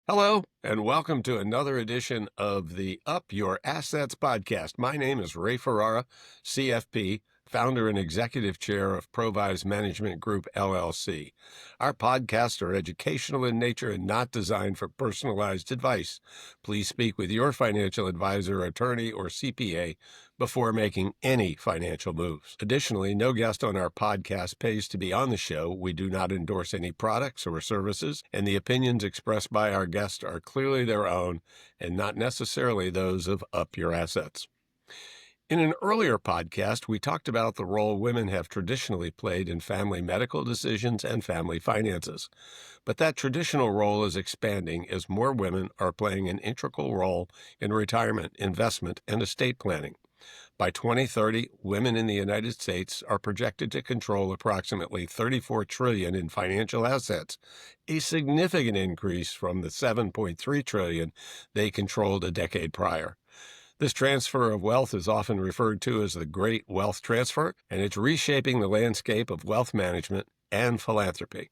Hello, and welcome to another edition of the Up Your Assets podcast. My name is Ray Ferrara, CFP, founder and executive chair of Provost Management Group, LLC. Our podcasts are educational in nature and not designed for personalized advice. Please speak with your financial advisor, attorney, or CPA before making any financial moves. Additionally, no guest on our podcast pays to be on the show. We do not endorse any products or services, and the opinions expressed by our guests are clearly their own and not necessarily those of Up Your Assets. In an earlier podcast, we talked about the role women have traditionally played in family medical decisions and family finances. But that traditional role is expanding as more women are playing an integral role in retirement, investment, and estate planning. By 2030, women in the United States are projected to control approximately $34 trillion in financial assets, a significant increase from the $7.3 trillion they controlled a decade prior. This transfer of wealth is often referred to as the Great Wealth Transfer, and it's reshaping the landscape of wealth management and philanthropy.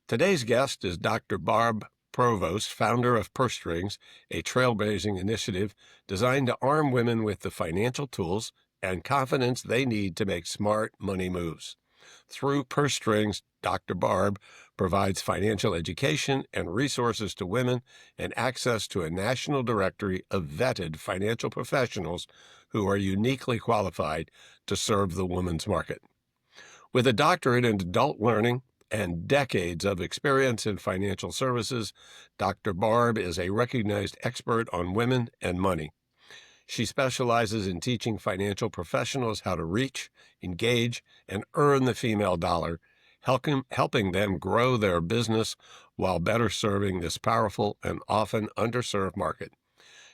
Today's guest is Dr. Barb Provost, founder of Purse Strings, a trailblazing initiative designed to arm women with the financial tools and confidence they need to make smart money moves. Through Purse Strings, Dr. Barb provides financial education and resources to women and access to a national directory of vetted financial professionals who are uniquely qualified to serve the women's market. With a doctorate in adult learning and decades of experience in financial services, Dr. Barb is a recognized expert on women and money. She specializes in teaching financial professionals how to reach, engage, and earn the female dollar, helping them grow their business while better serving this powerful and often underserved market.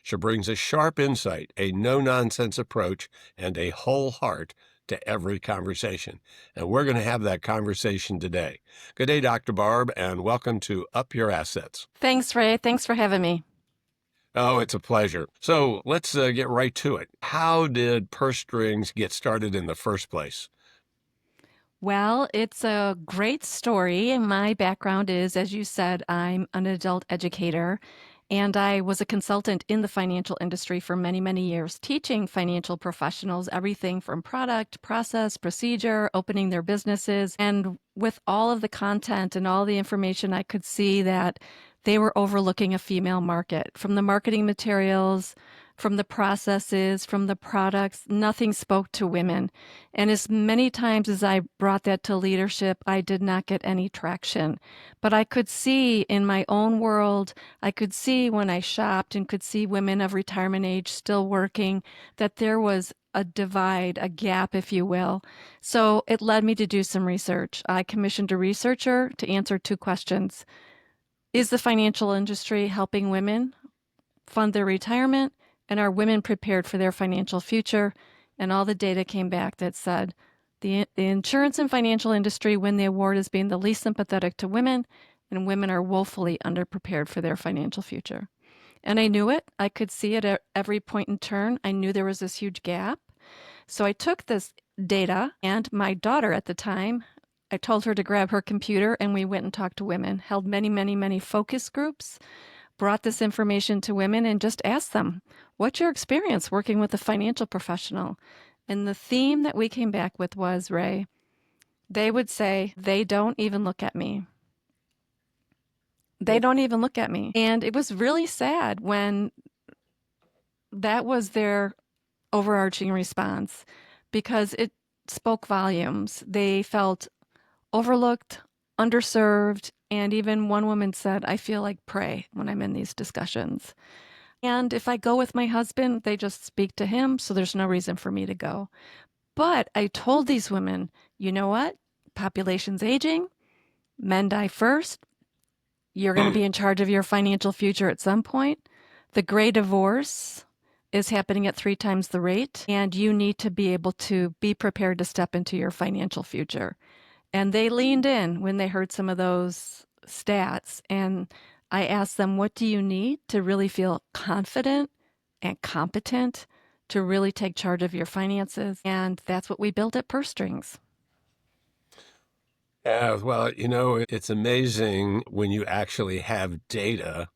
She brings a sharp insight, a no-nonsense approach, and a whole heart to every conversation. And we're going to have that conversation today. Good day, Dr. Barb, and welcome to Up Your Assets. Thanks, Ray. Thanks for having me. Oh, it's a pleasure. So let's get right to it. How did Purse Strings get started in the first place? Well, it's a great story. My background is, as you said, I'm an adult educator, and I was a consultant in the financial industry for many, many years, teaching financial professionals everything from product, process, procedure, opening their businesses. And with all of the content and all the information, I could see that they were overlooking a female market. From the marketing materials, from the processes, from the products, nothing spoke to women. And as many times as I brought that to leadership, I did not get any traction. But I could see in my own world, I could see when I shopped and could see women of retirement age still working, that there was a divide, a gap, if you will. So it led me to do some research. I commissioned a researcher to answer two questions. Is the financial industry helping women fund their retirement? And are women prepared for their financial future? And all the data came back that said the insurance and financial industry win the award as being the least sympathetic to women, and women are woefully underprepared for their financial future. And I knew it. I could see it at every point in turn. I knew there was this huge gap. So I took this data, and my daughter at the time, I told her to grab her computer, and we went and talked to women, held many, many, many focus groups, brought this information to women and just asked them, what's your experience working with a financial professional? And the theme that we came back with was, Ray, they would say, they don't even look at me. They don't even look at me. And it was really sad when that was their overarching response, because it spoke volumes. They felt overlooked, underserved, and even one woman said, I feel like prey when I'm in these discussions. And if I go with my husband, they just speak to him, so there's no reason for me to go. But I told these women, you know what? Population's aging. Men die first. You're going to be in charge of your financial future at some point. The gray divorce is happening at 3 times the rate, and you need to be able to be prepared to step into your financial future. And they leaned in when they heard some of those stats, and I ask them, what do you need to really feel confident and competent to really take charge of your finances? And that's what we built at Purse Strings. Yeah, well, it's amazing when you actually have data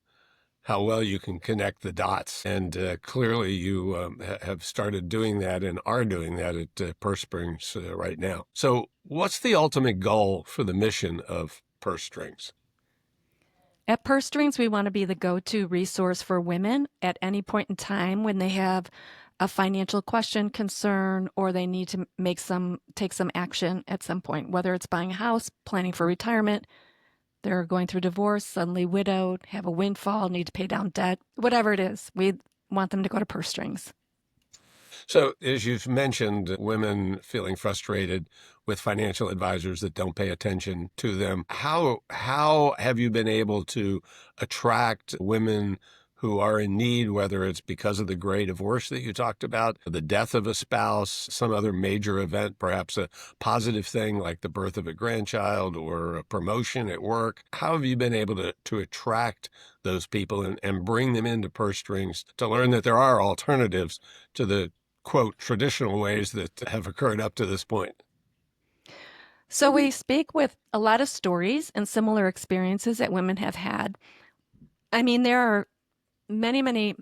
how well you can connect the dots. And clearly, you have started doing that and are doing that at Purse Strings right now. So, what's the ultimate goal for the mission of Purse Strings? At Purse Strings, we want to be the go-to resource for women at any point in time when they have a financial question, concern, or they need to take some action at some point, whether it's buying a house, planning for retirement, they're going through divorce, suddenly widowed, have a windfall, need to pay down debt, whatever it is. We want them to go to Purse Strings. So, as you've mentioned, women feeling frustrated with financial advisors that don't pay attention to them. How have you been able to attract women who are in need, whether it's because of the great divorce that you talked about, the death of a spouse, some other major event, perhaps a positive thing like the birth of a grandchild or a promotion at work? How have you been able to attract those people and bring them into Purse Strings to learn that there are alternatives to the quote traditional ways that have occurred up to this point? So we speak with a lot of stories and similar experiences that women have had. I mean, there are many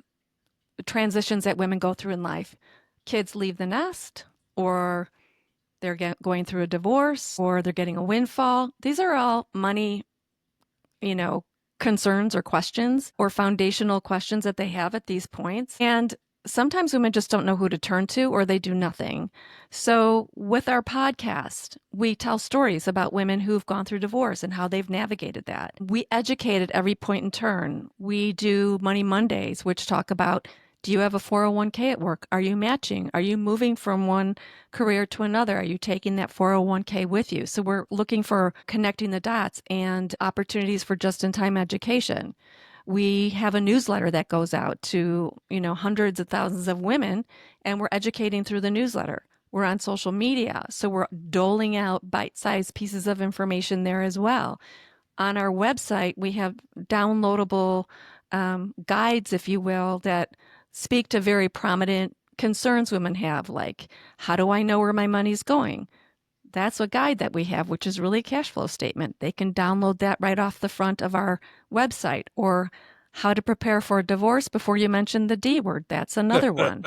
transitions that women go through in life. Kids leave the nest, or going through a divorce, or they're getting a windfall. These are all money, you know, concerns or questions or foundational questions that they have at these points. And sometimes women just don't know who to turn to or they do nothing. So, with our podcast, we tell stories about women who've gone through divorce and how they've navigated that. We educate at every point in turn. We do Money Mondays, which talk about, do you have a 401k at work? Are you matching? Are you moving from one career to another? Are you taking that 401k with you? So we're looking for connecting the dots and opportunities for just-in-time education. We have a newsletter that goes out to, hundreds of thousands of women, and we're educating through the newsletter. We're on social media, so we're doling out bite-sized pieces of information there as well. On our website, we have downloadable guides, if you will, that speak to very prominent concerns women have, like, how do I know where my money's going? That's a guide that we have, which is really a cash flow statement. They can download that right off the front of our website. Or how to prepare for a divorce before you mention the D word. That's another one.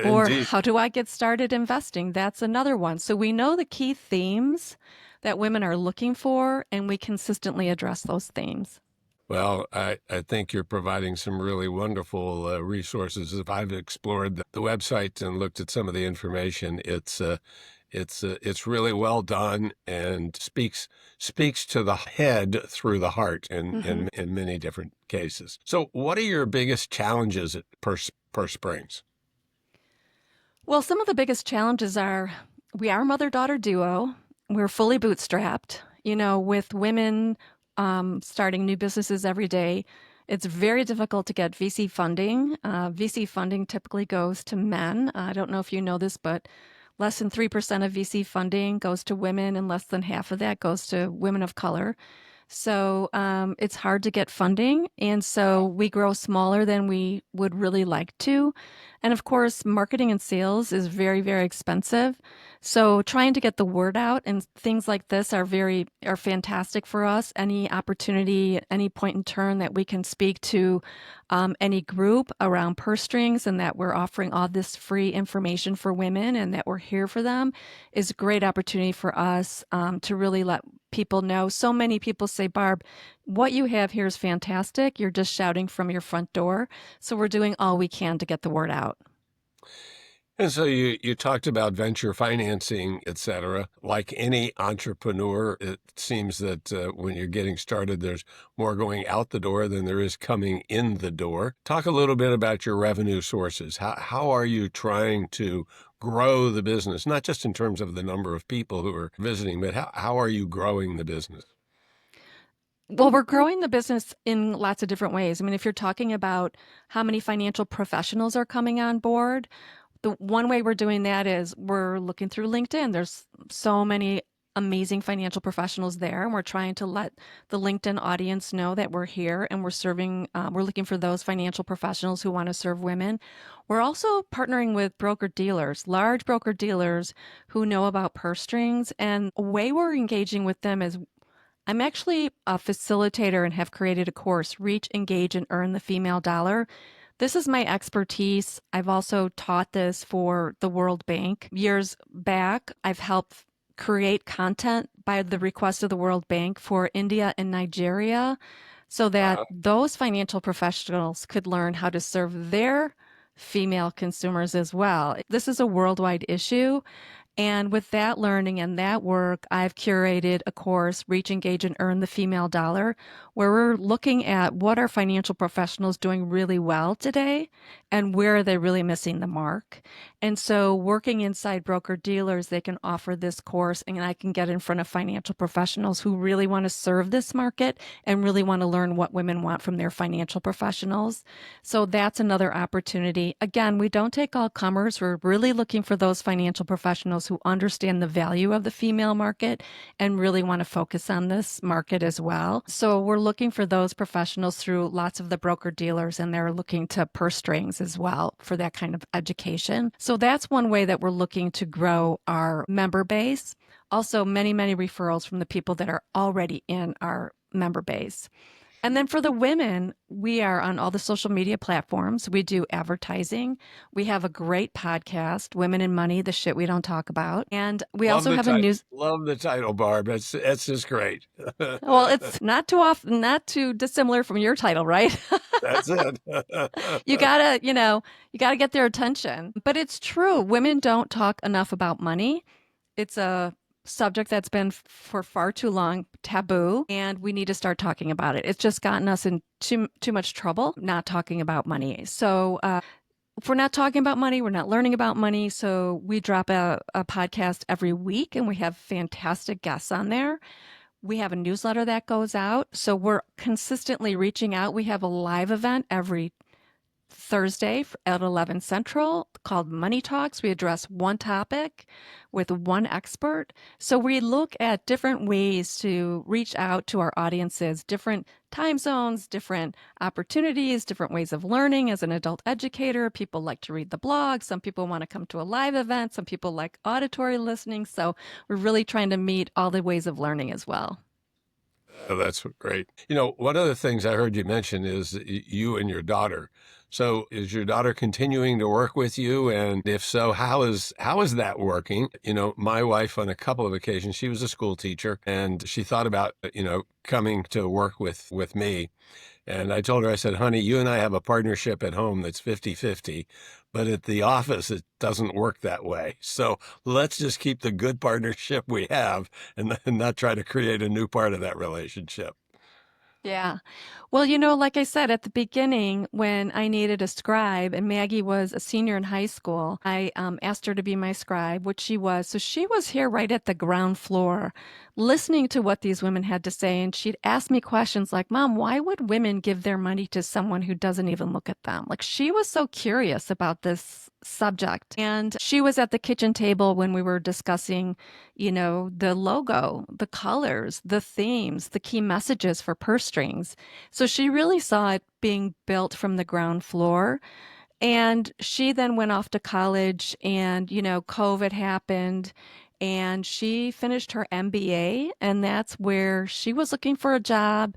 Or Indeed. how do I get started investing? That's another one. So we know the key themes that women are looking for, and we consistently address those themes. Well, I think you're providing some really wonderful resources. If I've explored the website and looked at some of the information, it's really well done and speaks to the head through the heart Mm-hmm. in many different cases. So, what are your biggest challenges at Purse Springs? Well, some of the biggest challenges are we are a mother-daughter duo. We're fully bootstrapped. With women starting new businesses every day, it's very difficult to get VC funding. VC funding typically goes to men. I don't know if you know this, but less than 3% of VC funding goes to women, and less than half of that goes to women of color. So it's hard to get funding. And so we grow smaller than we would really like to. And of course, marketing and sales is very, very expensive. So trying to get the word out and things like this are fantastic for us. Any opportunity, at any point in turn that we can speak to any group around purse strings and that we're offering all this free information for women and that we're here for them is a great opportunity for us to really let people know. So many people say, Barb, what you have here is fantastic. You're just shouting from your front door. So we're doing all we can to get the word out. And so you talked about venture financing, et cetera. Like any entrepreneur, it seems that when you're getting started, there's more going out the door than there is coming in the door. Talk a little bit about your revenue sources. How are you trying to grow the business, not just in terms of the number of people who are visiting, but how are you growing the business? Well, we're growing the business in lots of different ways. I mean, if you're talking about how many financial professionals are coming on board, the one way we're doing that is we're looking through LinkedIn. There's so many amazing financial professionals there, and we're trying to let the LinkedIn audience know that we're here and we're looking for those financial professionals who want to serve women. We're also partnering with broker dealers, large broker dealers who know about purse strings. And a way we're engaging with them is I'm actually a facilitator and have created a course, Reach, Engage, and Earn the Female Dollar. This is my expertise. I've also taught this for the World Bank. Years back, I've helped create content by the request of the World Bank for India and Nigeria so that Uh, those financial professionals could learn how to serve their female consumers as well. This is a worldwide issue. And with that learning and that work, I've curated a course, Reach, Engage, and Earn the Female Dollar, where we're looking at what are financial professionals doing really well today and where are they really missing the mark. And so, working inside broker dealers, they can offer this course, and I can get in front of financial professionals who really want to serve this market and really want to learn what women want from their financial professionals. So, that's another opportunity. Again, we don't take all comers. We're really looking for those financial professionals who understand the value of the female market and really want to focus on this market as well. So we're looking for those professionals through lots of the broker dealers, and they're looking to purse strings as well for that kind of education. So that's one way that we're looking to grow our member base. Also, many, many referrals from the people that are already in our member base. And then for the women, we are on all the social media platforms. We do advertising. We have a great podcast, Women in Money, the shit we don't talk about. And we love also the have a title. news. Love the title, Barb. It's just great. Well, it's not too often, not too dissimilar from your title, right? That's it. You gotta, you gotta get their attention. But it's true. Women don't talk enough about money. It's a subject that's been for far too long taboo, and we need to start talking about it. It's just gotten us in too much trouble not talking about money. So if we're not talking about money, we're not learning about money. So we drop a podcast every week, and we have fantastic guests on there. We have a newsletter that goes out. So we're consistently reaching out. We have a live event every Thursday at 11 Central called Money Talks. We address one topic with one expert. So we look at different ways to reach out to our audiences, different time zones, different opportunities, different ways of learning. As an adult educator, people like to read the blog. Some people want to come to a live event. Some people like auditory listening. So we're really trying to meet all the ways of learning as well. Oh, that's great. One of the things I heard you mention is you and your daughter. So is your daughter continuing to work with you? And if so, how is that working? My wife on a couple of occasions, she was a school teacher and she thought about, coming to work with me. And I told her, I said, honey, you and I have a partnership at home that's 50-50, but at the office, it doesn't work that way. So let's just keep the good partnership we have and not try to create a new part of that relationship. Yeah. Well, like I said at the beginning, when I needed a scribe and Maggie was a senior in high school, I asked her to be my scribe, which she was. So she was here right at the ground floor, listening to what these women had to say. And she'd ask me questions like, Mom, why would women give their money to someone who doesn't even look at them? Like she was so curious about this subject. And she was at the kitchen table when we were discussing, the logo, the colors, the themes, the key messages for purse strings. So she really saw it being built from the ground floor. And she then went off to college and, COVID happened and she finished her MBA. And that's where she was looking for a job.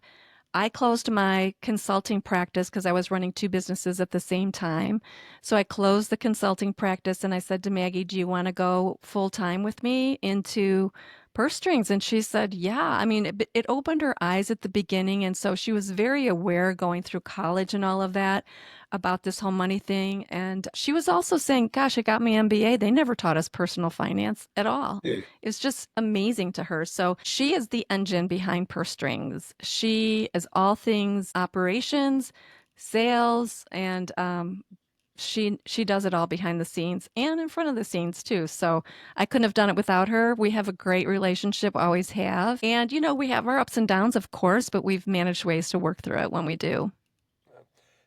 I closed my consulting practice because I was running two businesses at the same time. So I closed the consulting practice and I said to Maggie, do you want to go full time with me into purse strings? And she said, yeah. I mean, it opened her eyes at the beginning. And so she was very aware going through college and all of that about this whole money thing. And she was also saying, gosh, I got my MBA. They never taught us personal finance at all. Yeah. It's just amazing to her. So she is the engine behind purse strings. She is all things operations, sales, and she does it all behind the scenes and in front of the scenes too. So I couldn't have done it without her. We have a great relationship, always have. And we have our ups and downs, of course, but we've managed ways to work through it when we do.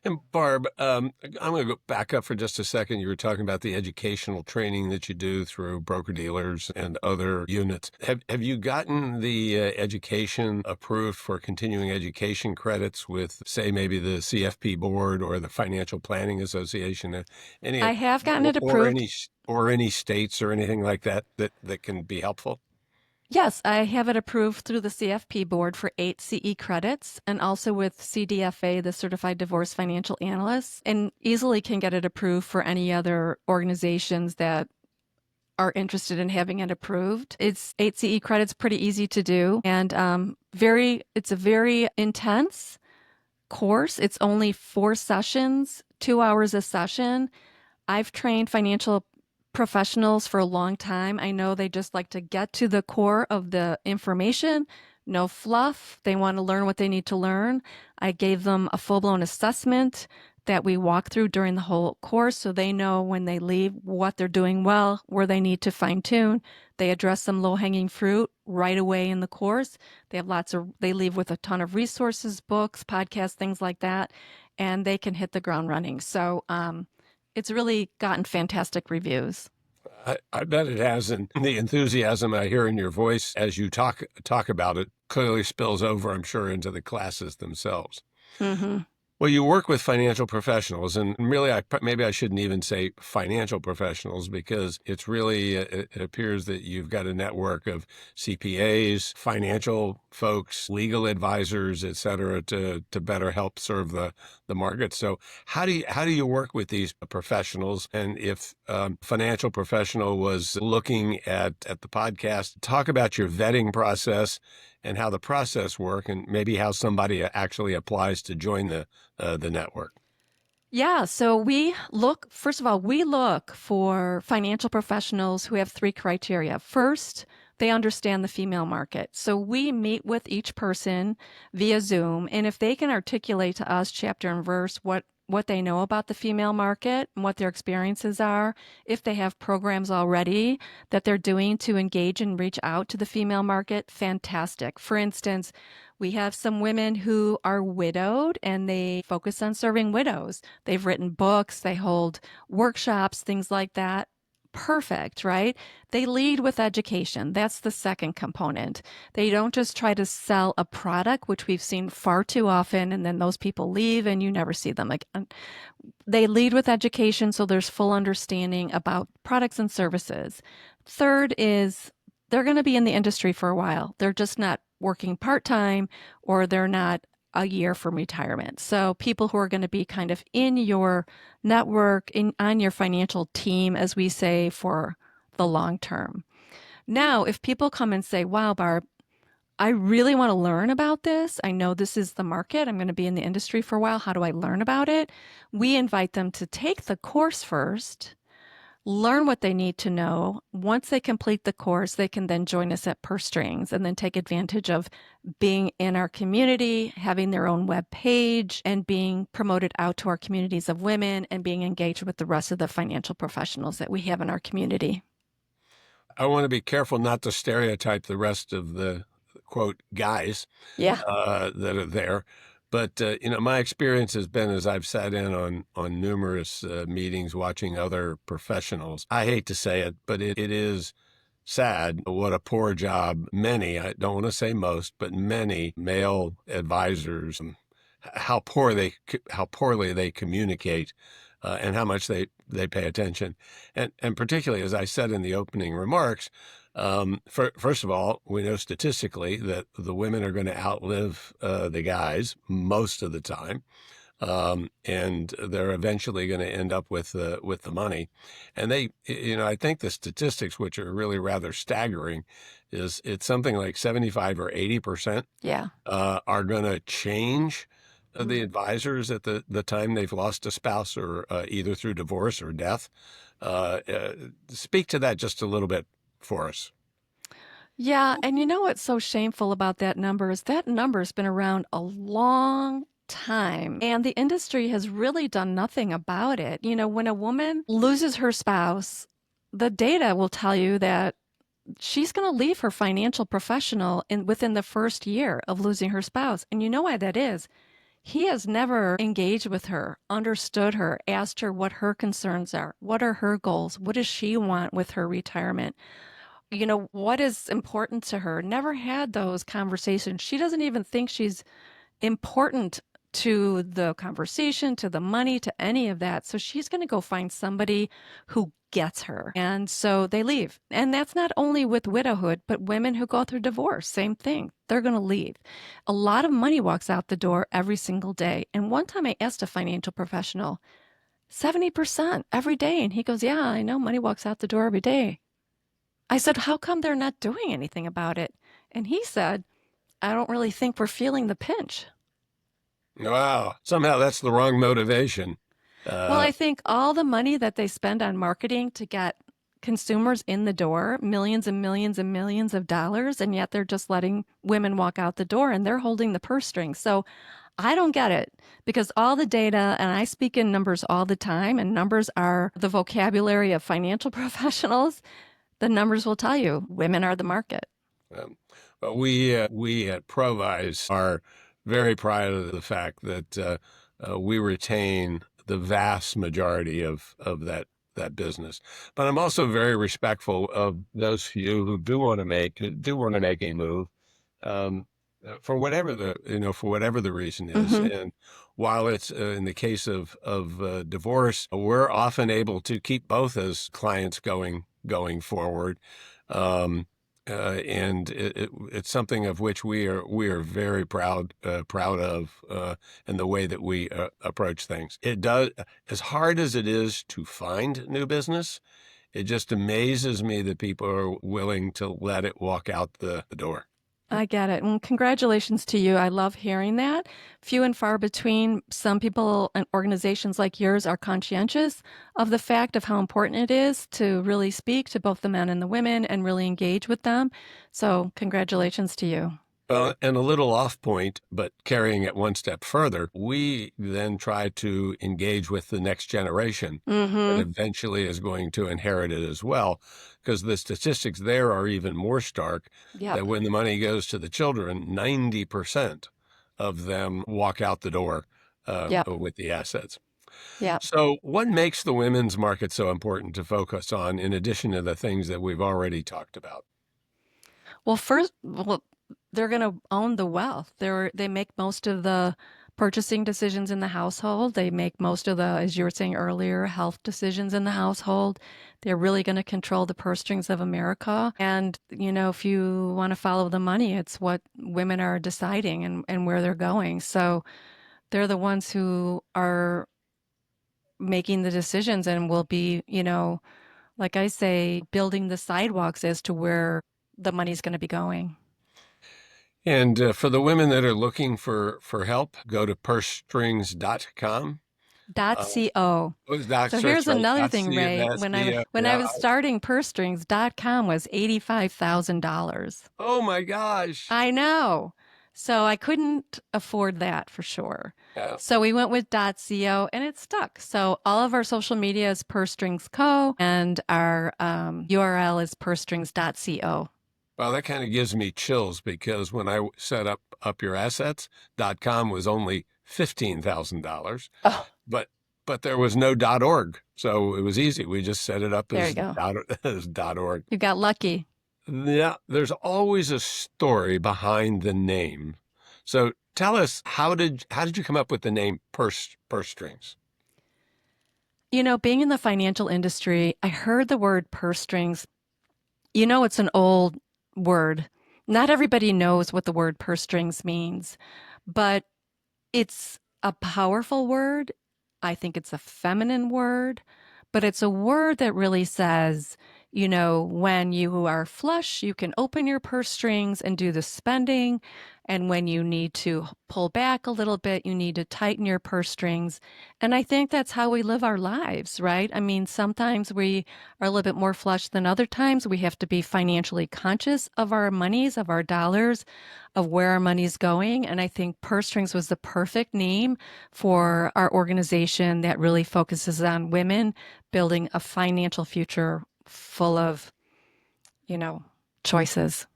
And Barb, I'm going to go back up for just a second. You were talking about the educational training that you do through broker-dealers and other units. Have you gotten the education approved for continuing education credits with, say, maybe the CFP board or the Financial Planning Association? Any I have gotten or, it or approved. any or any states or anything like that can be helpful? Yes, I have it approved through the CFP board for 8 CE credits and also with CDFA, the Certified Divorce Financial Analyst, and easily can get it approved for any other organizations that are interested in having it approved. It's 8 CE credits, pretty easy to do, and it's a very intense course. It's only 4 sessions, 2 hours a session. I've trained financial professionals for a long time. I know they just like to get to the core of the information, no fluff. They want to learn what they need to learn. I gave them a full-blown assessment that we walk through during the whole course so they know when they leave what they're doing well, where they need to fine tune. They address some low-hanging fruit right away in the course. They leave with a ton of resources, books, podcasts, things like that, and they can hit the ground running. So, it's really gotten fantastic reviews. I bet it has, and the enthusiasm I hear in your voice as you talk about it clearly spills over, I'm sure, into the classes themselves. Hmm. Well, you work with financial professionals, and really, maybe I shouldn't even say financial professionals because it's really, it appears that you've got a network of CPAs, financial folks, legal advisors, et cetera, to better help serve the market. So how do you work with these professionals? And if financial professional was looking at the podcast, talk about your vetting process and how the process work, and maybe how somebody actually applies to join the network. Yeah, so first of all, we look for financial professionals who have 3 criteria. First, they understand the female market. So we meet with each person via Zoom, and if they can articulate to us chapter and verse what they know about the female market and what their experiences are, if they have programs already that they're doing to engage and reach out to the female market, fantastic. For instance, we have some women who are widowed and they focus on serving widows. They've written books, they hold workshops, things like that. Perfect, right? They lead with education. That's the second component. They don't just try to sell a product, which we've seen far too often, and then those people leave and you never see them again. They lead with education, so there's full understanding about products and services. Third is they're going to be in the industry for a while. They're just not working part-time or they're not a year from retirement. So people who are going to be kind of in your network, on your financial team, as we say, for the long term. Now, if people come and say, wow, Barb, I really want to learn about this. I know this is the market. I'm going to be in the industry for a while. How do I learn about it? We invite them to take the course first, learn what they need to know. Once they complete the course, they can then join us at Purse Strings and then take advantage of being in our community, having their own web page, and being promoted out to our communities of women and being engaged with the rest of the financial professionals that we have in our community. I want to be careful not to stereotype the rest of the quote guys Yeah. that are there. But my experience has been as I've sat in on numerous meetings watching other professionals. I hate to say it, but it is sad what a poor job many, I don't want to say most, but many male advisors, how how poorly they communicate, and how much they pay attention, and particularly as I said in the opening remarks. First of all, we know statistically that the women are going to outlive the guys most of the time, and they're eventually going to end up with the money. And I think the statistics, which are really rather staggering, is it's something like 75 or 80% Yeah. are going to change the advisors at the time they've lost a spouse or either through divorce or death. Speak to that just a little bit for us. Yeah, and you know what's so shameful about that number's been around a long time, and the industry has really done nothing about it. You know, when a woman loses her spouse, the data will tell you that she's going to leave her financial professional within the first year of losing her spouse. And you know why that is? He has never engaged with her, understood her, asked her what her concerns are. What are her goals? What does she want with her retirement? What is important to her? Never had those conversations. She doesn't even think she's important to the conversation, to the money, to any of that. So she's going to go find somebody who gets her. And so they leave. And that's not only with widowhood, but women who go through divorce, same thing. They're going to leave. A lot of money walks out the door every single day. And one time I asked a financial professional, 70% every day. And he goes, yeah, I know money walks out the door every day. I said, how come they're not doing anything about it? And he said, I don't really think we're feeling the pinch. Wow. Somehow that's the wrong motivation. Well, Uh, I think all the money that they spend on marketing to get consumers in the door, millions and millions and millions of dollars, and yet they're just letting women walk out the door and they're holding the purse strings. So I don't get it because all the data, and I speak in numbers all the time, and numbers are the vocabulary of financial professionals. The numbers will tell you women are the market. um, but we at Provise are very proud of the fact that we retain the vast majority of that business. But I'm also very respectful of those few who do want to make a move, um, for whatever the reason is. Hmm. And while it's in the case of divorce, we're often able to keep both as clients going forward. Um, and it's something of which we are very proud of, and the way that we approach things. It does, as hard as it is to find new business, it just amazes me that people are willing to let it walk out the door. I get it. And congratulations to you. I love hearing that. Few and far between. Some people and organizations like yours are conscientious of the fact of how important it is to really speak to both the men and the women and really engage with them. So, congratulations to you. And a little off point, but carrying it one step further, we then try to engage with the next generation that Mm-hmm. eventually is going to inherit it as well, because the statistics there are even more stark that Yep. when the money goes to the children, 90% of them walk out the door Yep. with the assets. Yep. So, what makes the women's market so important to focus on in addition to the things that we've already talked about? Well, they're going to own the wealth. They make most of the purchasing decisions in the household. They make most of the, as you were saying earlier, health decisions in the household. They're really going to control the purse strings of America. And, if you want to follow the money, it's what women are deciding and where they're going. So they're the ones who are making the decisions and will be, like I say, building the sidewalks as to where the money's going to be going. And for the women that are looking for help, go to pursestrings.com. Dot Uh, .co. So that's here's right. another That's thing, the Ray. that's the When I yeah. was starting purse strings, .com was $85,000. Oh my gosh. I know. So I couldn't afford that for sure. Yeah. So we went with .co and it stuck. So all of our social media is Purse Strings Co. and our URL is pursestrings.co. Well, that kind of gives me chills because when I set up your assets.com was only $15,000, Oh, but there was no .org, so it was easy. We just set it up there you as go. as .org. You got lucky. Yeah, there's always a story behind the name. So tell us, how did you come up with the name Purse Strings? Being in the financial industry, I heard the word purse strings. It's an old word. Not everybody knows what the word purse strings means, but it's a powerful word. I think it's a feminine word, but it's a word that really says, when you are flush, you can open your purse strings and do the spending. And when you need to pull back a little bit, you need to tighten your purse strings. And I think that's how we live our lives, right? I mean, sometimes we are a little bit more flush than other times. We have to be financially conscious of our monies, of our dollars, of where our money's going. And I think Purse Strings was the perfect name for our organization that really focuses on women building a financial future full of, you know, choices.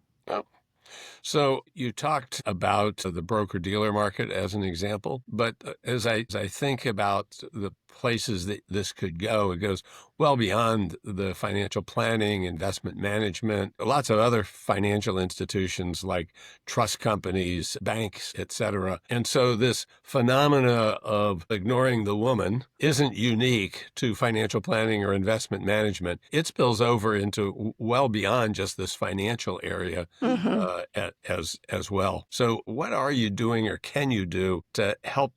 So you talked about the broker-dealer market as an example, but as I think about the places that this could go, it goes well beyond the financial planning, investment management, lots of other financial institutions like trust companies, banks, etc. And so this phenomena of ignoring the woman isn't unique to financial planning or investment management. It spills over into well beyond just this financial area Hmm. as well. So, what are you doing or can you do to help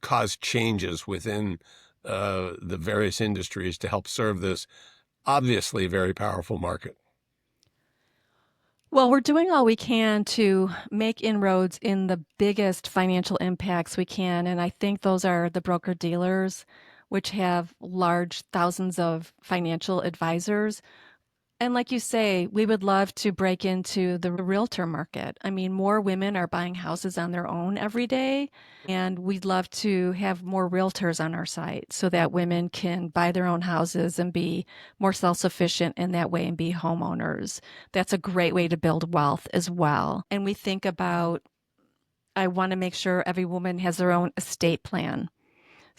cause changes within the various industries to help serve this obviously very powerful market? Well, we're doing all we can to make inroads in the biggest financial impacts we can. And I think those are the broker dealers, which have large thousands of financial advisors. And like you say, we would love to break into the realtor market. I mean, more women are buying houses on their own every day, and we'd love to have more realtors on our site so that women can buy their own houses and be more self-sufficient in that way and be homeowners. That's a great way to build wealth as well. And we think about, I want to make sure every woman has their own estate plan.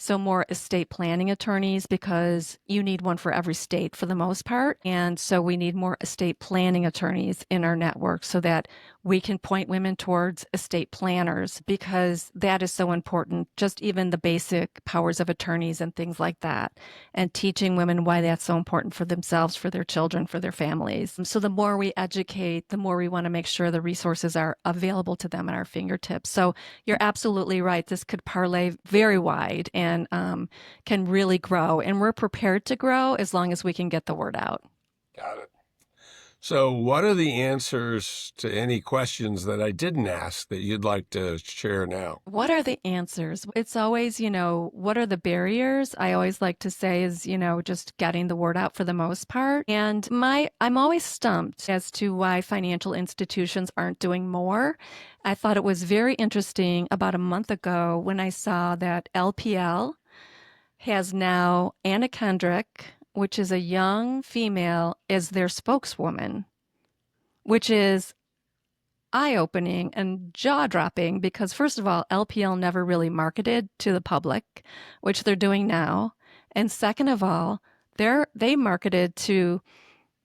So more estate planning attorneys because you need one for every state for the most part. And so we need more estate planning attorneys in our network so that we can point women towards estate planners because that is so important. Just even the basic powers of attorneys and things like that. And teaching women why that's so important for themselves, for their children, for their families. So the more we educate, the more we want to make sure the resources are available to them at our fingertips. So you're absolutely right. This could parlay very wide and can really grow. And we're prepared to grow as long as we can get the word out. Got it. So, what are the answers to any questions that I didn't ask that you'd like to share now? What are the answers? It's always, what are the barriers? I always like to say is, just getting the word out for the most part. And I'm always stumped as to why financial institutions aren't doing more. I thought it was very interesting about a month ago when I saw that LPL has now Anna Kendrick, which is a young female, as their spokeswoman, which is eye opening and jaw dropping because, first of all, LPL never really marketed to the public, which they're doing now. And second of all, they marketed to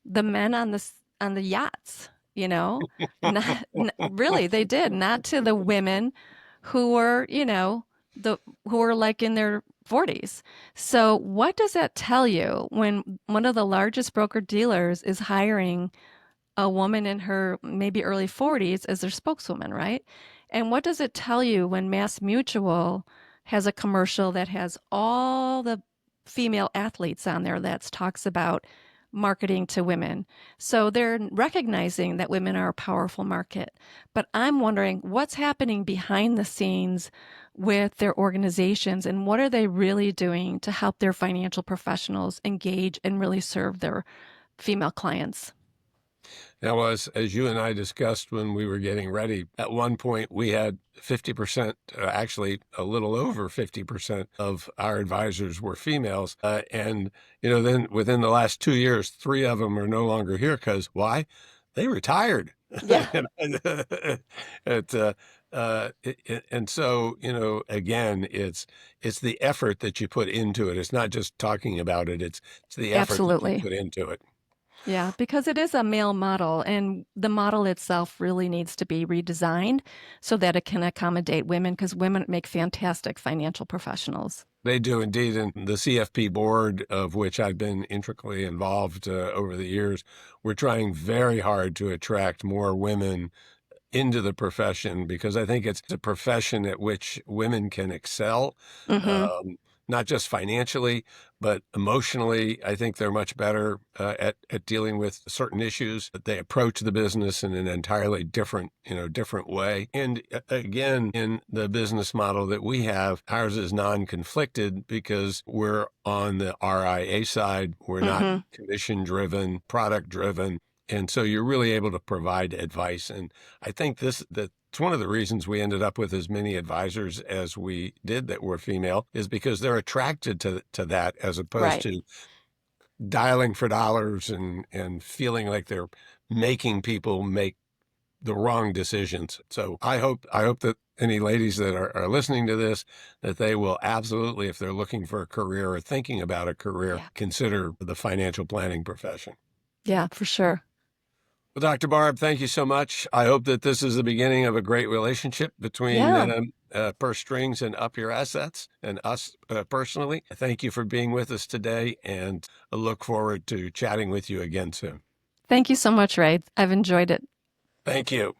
the men on the yachts, you know, not really they did not to the women who were, the who were like in their 40s. So what does that tell you when one of the largest broker dealers is hiring a woman in her maybe early 40s as their spokeswoman, right? And what does it tell you when Mass Mutual has a commercial that has all the female athletes on there that talks about marketing to women? So they're recognizing that women are a powerful market. But I'm wondering what's happening behind the scenes with their organizations and what are they really doing to help their financial professionals engage and really serve their female clients? Now, as you and I discussed when we were getting ready, at one point we had 50%, actually a little over 50% of our advisors were females. Then within the last 2 years, three of them are no longer here because why? They retired. Yeah. it, and so, again, it's the effort that you put into it. It's not just talking about it. It's the effort that you Absolutely. put into it. Yeah, because it is a male model, and the model itself really needs to be redesigned so that it can accommodate women because women make fantastic financial professionals. They do indeed. And the CFP board, of which I've been intricately involved over the years, we're trying very hard to attract more women into the profession because I think it's a profession at which women can excel, Hmm. um, not just financially, but emotionally. I think they're much better at dealing with certain issues. They approach the business in an entirely different way. And again, in the business model that we have, ours is non-conflicted because we're on the RIA side. We're not Hmm. commission driven, product driven. And so you're really able to provide advice. And I think that's one of the reasons we ended up with as many advisors as we did that were female is because they're attracted to that as opposed Right. to dialing for dollars and feeling like they're making people make the wrong decisions. So I hope that any ladies that are listening to this, that they will absolutely, if they're looking for a career or thinking about a career, Yeah. consider the financial planning profession. Yeah, for sure. Well, Dr. Barb, thank you so much. I hope that this is the beginning of a great relationship between Yeah. Purse Strings and Up Your Assets and us personally. Thank you for being with us today, and I look forward to chatting with you again soon. Thank you so much, Ray. I've enjoyed it. Thank you.